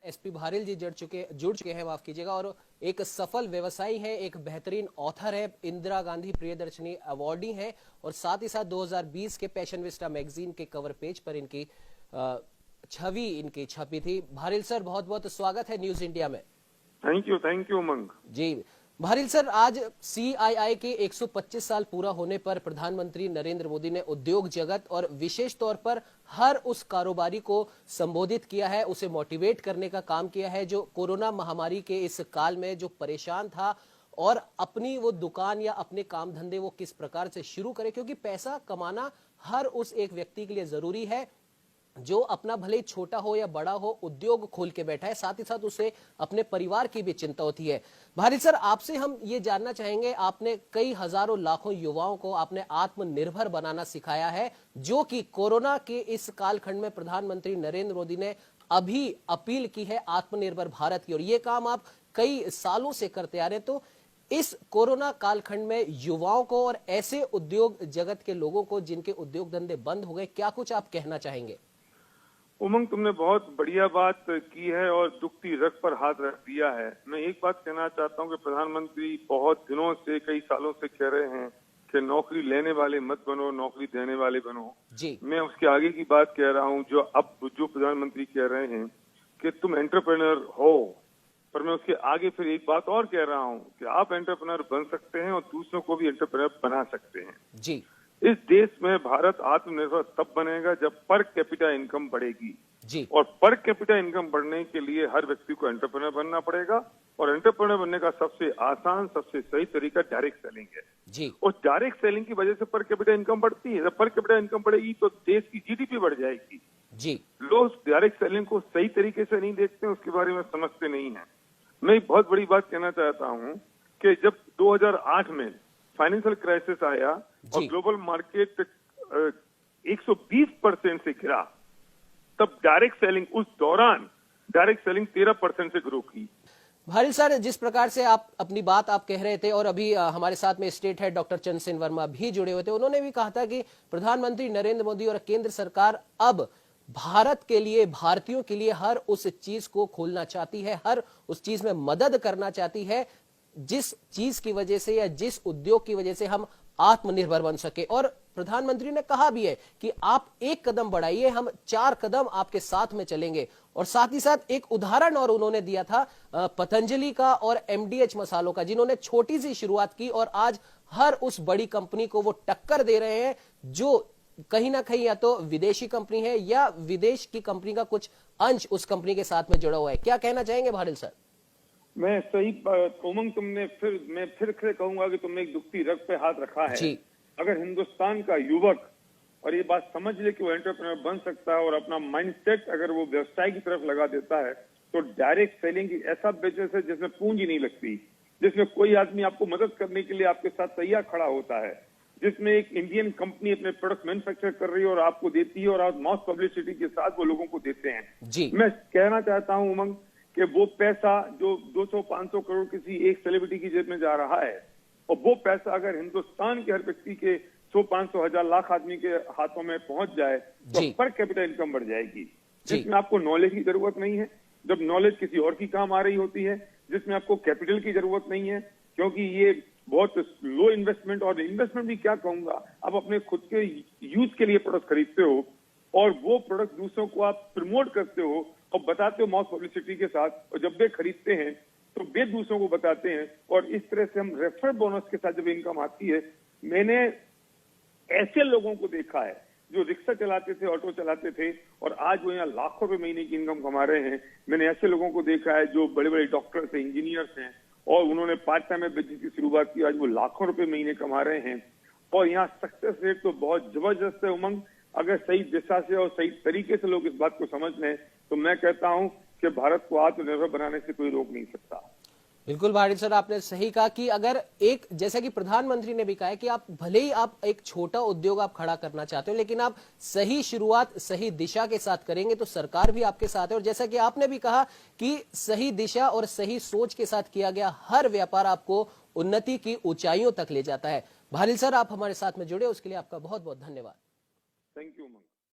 SP Bharill जी जुड़ चुके हैं, माफ कीजिएगा, और एक सफल व्यवसायी है, एक बेहतरीन ऑथर है, इंदिरा गांधी प्रियदर्शनी अवार्डी है और साथ ही साथ 2020 के पैशनविस्टा मैगजीन के कवर पेज पर इनकी छवि इनकी छपी थी। भारिल सर, बहुत बहुत स्वागत है न्यूज इंडिया में। Thank you Umang ji. Bharil sir, आज सीआईआई के 125 साल पूरा होने पर प्रधानमंत्री नरेंद्र मोदी ने उद्योग जगत और विशेष तौर पर हर उस कारोबारी को संबोधित किया है, उसे मोटिवेट करने का काम किया है जो कोरोना महामारी के इस काल में जो परेशान था और अपनी वो दुकान या अपने काम धंधे वो किस प्रकार से शुरू करे, क्योंकि पैसा कमाना हर उस एक व्यक्ति के लिए जरूरी है जो अपना भले छोटा हो या बड़ा हो उद्योग खोल के बैठा है, साथ ही साथ उसे अपने परिवार की भी चिंता होती है। भारिल सर, आपसे हम ये जानना चाहेंगे, आपने कई हजारों लाखों युवाओं को आपने आत्मनिर्भर बनाना सिखाया है, जो कि कोरोना के इस कालखंड में प्रधानमंत्री नरेंद्र मोदी ने अभी अपील की है आत्मनिर्भर भारत की, और ये काम आप कई सालों से करते आ रहे हैं। तो इस कोरोना कालखंड में युवाओं को और ऐसे उद्योग जगत के लोगों को जिनके उद्योग धंधे बंद हो गए, क्या कुछ आप कहना चाहेंगे? उमंग, तुमने बहुत बढ़िया बात की है और दुखती रग पर हाथ रख दिया है। मैं एक बात कहना चाहता हूं कि प्रधानमंत्री बहुत दिनों से, कई सालों से कह रहे हैं कि नौकरी लेने वाले मत बनो, नौकरी देने वाले बनो जी। मैं उसके आगे की बात कह रहा हूं, जो प्रधानमंत्री कह रहे हैं कि तुम एंटरप्रेन्योर हो, पर मैं उसके आगे फिर एक बात और कह रहा हूं कि आप एंटरप्रेन्योर बन सकते हैं और दूसरों को भी एंटरप्रेन्योर बना सकते हैं जी। इस देश में भारत आत्मनिर्भर तब बनेगा जब पर कैपिटा इनकम बढ़ेगी जी। और पर कैपिटा इनकम बढ़ने के लिए हर व्यक्ति को एंटरप्रेन्योर बनना पड़ेगा, और एंटरप्रेन्योर बनने का सबसे आसान, सबसे सही तरीका डायरेक्ट सेलिंग है जी। और डायरेक्ट सेलिंग की वजह से पर कैपिटा इनकम बढ़ती है। जब पर कैपिटा इनकम बढ़ेगी तो देश की जीडीपी बढ़ जाएगी जी। लोग डायरेक्ट सेलिंग को सही तरीके से नहीं देखते, उसके बारे में समझते नहीं है। मैं एक बहुत बड़ी बात कहना चाहता हूँ कि जब 2008 में फाइनेंशियल क्राइसिस आया और ग्लोबल मार्केट 120% से गिरा, तब डायरेक्ट सेलिंग, उस दौरान डायरेक्ट सेलिंग 13% से ग्रो की। भारिल सर, जिस प्रकार से आप अपनी बात आप कह रहे थे और अभी हमारे साथ में state head doctor Chandrasen Verma भी जुड़े हुए थे, उन्होंने भी कहा था कि प्रधानमंत्री नरेंद्र मोदी और केंद्र सरकार अब भारत के लिए, भारतीयों के लिए हर उस चीज को खोलना चाहती है, हर उस चीज में मदद करना चाहती है जिस चीज की वजह से या जिस उद्योग की वजह से हम आत्मनिर्भर बन सके। और प्रधानमंत्री ने कहा भी है कि आप एक कदम बढ़ाइए, हम 4 कदम आपके साथ में चलेंगे। और साथ ही साथ एक उदाहरण और उन्होंने दिया था पतंजलि का और एमडीएच मसालों का, जिन्होंने छोटी सी शुरुआत की और आज हर उस बड़ी कंपनी को वो टक्कर दे रहे हैं जो कहीं ना कहीं या तो विदेशी कंपनी है या विदेश की कंपनी का कुछ अंश उस कंपनी के साथ में जुड़ा हुआ है। क्या कहना चाहेंगे भारिल सर? मैं सही उमंग, मैं फिर कहूंगा कि तुमने एक दुखती रग पे हाथ रखा है जी। अगर हिंदुस्तान का युवक और ये बात समझ ले कि वो एंटरप्रेन्योर बन सकता है और अपना माइंडसेट अगर वो व्यवसाय की तरफ लगा देता है, तो डायरेक्ट सेलिंग की ऐसा बिजनेस है जिसमें पूंजी नहीं लगती, जिसमें कोई आदमी आपको मदद करने के लिए आपके साथ तैयार खड़ा होता है, जिसमें एक इंडियन कंपनी अपने प्रोडक्ट मैन्युफैक्चर कर रही है और आपको देती है और आप मास पब्लिसिटी के साथ वो लोगों को देते हैं जी। मैं कहना चाहता हूँ उमंग कि वो पैसा जो 200-500 करोड़ किसी एक सेलिब्रिटी की जेब में जा रहा है, और वो पैसा अगर हिंदुस्तान के हर व्यक्ति के 100-500-1000 लाख आदमी के हाथों में पहुंच जाए तो पर कैपिटा इनकम बढ़ जाएगी, जिसमें आपको नॉलेज की जरूरत नहीं है, जब नॉलेज किसी और की काम आ रही होती है, जिसमें आपको कैपिटल की जरूरत नहीं है, क्योंकि ये बहुत लो इन्वेस्टमेंट, और इन्वेस्टमेंट भी क्या कहूंगा, आप अपने खुद के यूज के लिए प्रोडक्ट खरीदते हो और वो प्रोडक्ट दूसरों को आप प्रमोट करते हो और बताते हो मास पब्लिसिटी के साथ, और जब वे खरीदते हैं तो वे दूसरों को बताते हैं, और इस तरह से हम रेफर बोनस के साथ जब इनकम आती है। मैंने ऐसे लोगों को देखा है जो रिक्शा चलाते थे, ऑटो चलाते थे, और आज वो यहाँ लाखों रुपए महीने की इनकम कमा रहे हैं। मैंने ऐसे लोगों को देखा है जो बड़े बड़े डॉक्टर्स हैं, इंजीनियर्स हैं, और उन्होंने पार्ट टाइम में बिजनेस की शुरुआत की, आज वो लाखों रुपए महीने कमा रहे हैं। और यहाँ सक्सेस रेट तो बहुत जबरदस्त है उमंग। अगर सही दिशा से और सही तरीके से लोग इस बात को समझ लें तो मैं कहता हूं कि भारत को आत्मनिर्भर बनाने से कोई रोक नहीं सकता। बिल्कुल भारिल सर, आपने सही कहा कि अगर एक, जैसा कि प्रधानमंत्री ने भी कहा है कि आप भले ही आप एक छोटा उद्योग आप खड़ा करना चाहते हो, लेकिन आप सही शुरुआत सही दिशा के साथ करेंगे तो सरकार भी आपके साथ है। और जैसा कि आपने भी कहा कि सही दिशा और सही सोच के साथ किया गया हर व्यापार आपको उन्नति की ऊंचाइयों तक ले जाता है। भारिल सर, आप हमारे साथ में जुड़े उसके लिए आपका बहुत बहुत धन्यवाद। Thank you.